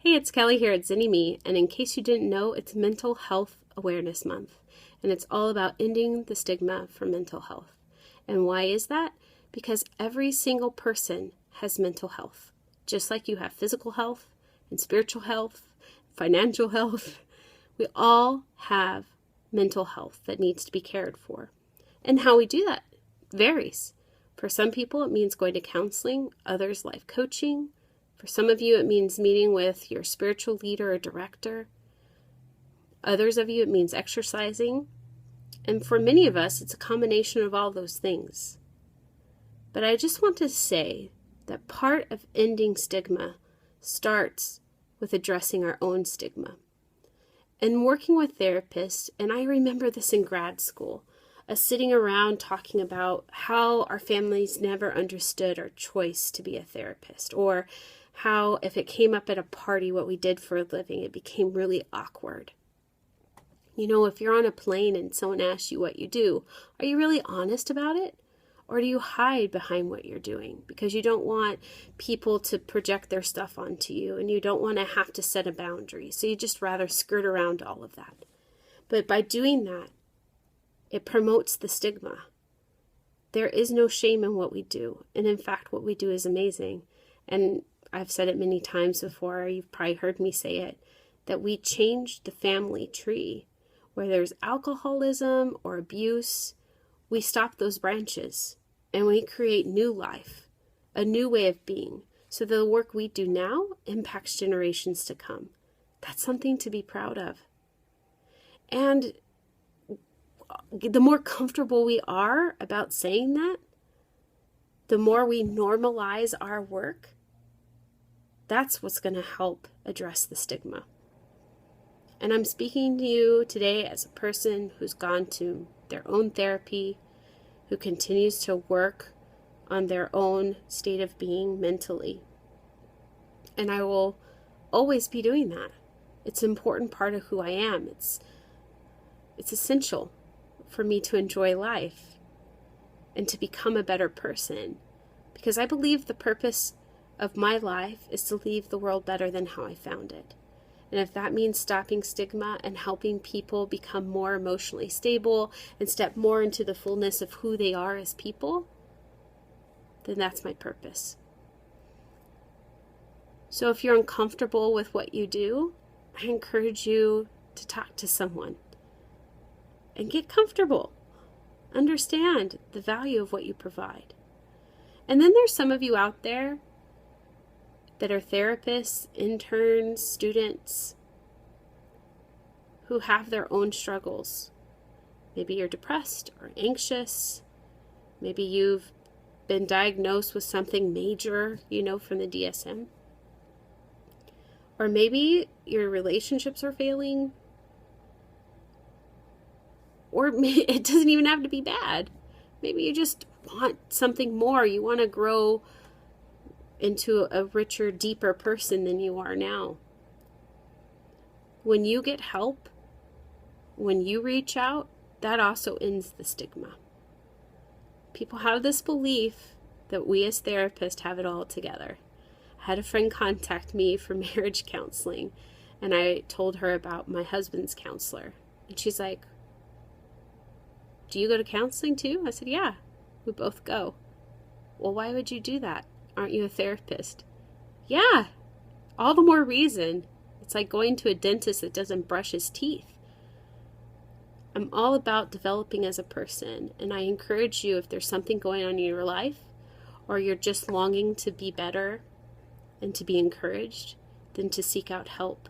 Hey, it's Kelly here at Zinni Me, and in case you didn't know, it's Mental Health Awareness Month, and it's all about ending the stigma for mental health. And why is that? Because every single person has mental health, just like you have physical health and spiritual health, financial health. We all have mental health that needs to be cared for. And how we do that varies. For some people, it means going to counseling, others life coaching. For some of you, it means meeting with your spiritual leader or director. Others of you, it means exercising. And for many of us, it's a combination of all those things. But I just want to say that part of ending stigma starts with addressing our own stigma. And working with therapists, and I remember this in grad school, us sitting around talking about how our families never understood our choice to be a therapist, or how if it came up at a party what we did for a living, it became really awkward. You know, if you're on a plane and someone asks you what you do, are you really honest about it? Or do you hide behind what you're doing because you don't want people to project their stuff onto you and you don't want to have to set a boundary? So you just rather skirt around all of that. But by doing that, it promotes the stigma. There is no shame in what we do. And in fact, what we do is amazing. And I've said it many times before, you've probably heard me say it, that we changed the family tree. Where there's alcoholism or abuse, we stop those branches and we create new life, a new way of being. So the work we do now impacts generations to come. That's something to be proud of. And the more comfortable we are about saying that, the more we normalize our work, that's what's going to help address the stigma. And I'm speaking to you today as a person who's gone to their own therapy, who continues to work on their own state of being mentally. And I will always be doing that. It's an important part of who I am. It's essential for me to enjoy life and to become a better person. Because I believe the purpose of my life is to leave the world better than how I found it. And if that means stopping stigma and helping people become more emotionally stable and step more into the fullness of who they are as people, then that's my purpose. So if you're uncomfortable with what you do, I encourage you to talk to someone and get comfortable. Understand the value of what you provide. And then there's some of you out there that are therapists, interns, students who have their own struggles. Maybe you're depressed or anxious. Maybe you've been diagnosed with something major, from the DSM. Or maybe your relationships are failing. Or it doesn't even have to be bad. Maybe you just want something more. You want to grow into a richer, deeper person than you are now. When you get help, when you reach out, that also ends the stigma. People have this belief that we as therapists have it all together. I had a friend contact me for marriage counseling, and I told her about my husband's counselor. And she's like, "Do you go to counseling too?" I said, "Yeah, we both go." "Well, why would you do that? Aren't you a therapist?" "Yeah, all the more reason. It's like going to a dentist that doesn't brush his teeth." I'm all about developing as a person, and I encourage you, if there's something going on in your life, or you're just longing to be better and to be encouraged, then to seek out help.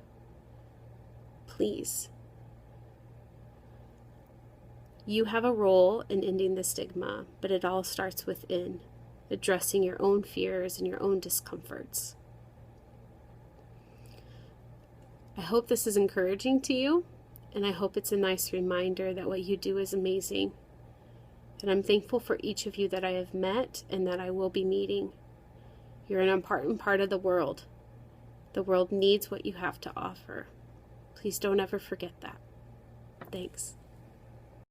Please. You have a role in ending the stigma, but it all starts within, addressing your own fears and your own discomforts. I hope this is encouraging to you, and I hope it's a nice reminder that what you do is amazing. And I'm thankful for each of you that I have met and that I will be meeting. You're an important part of the world. The world needs what you have to offer. Please don't ever forget that. Thanks.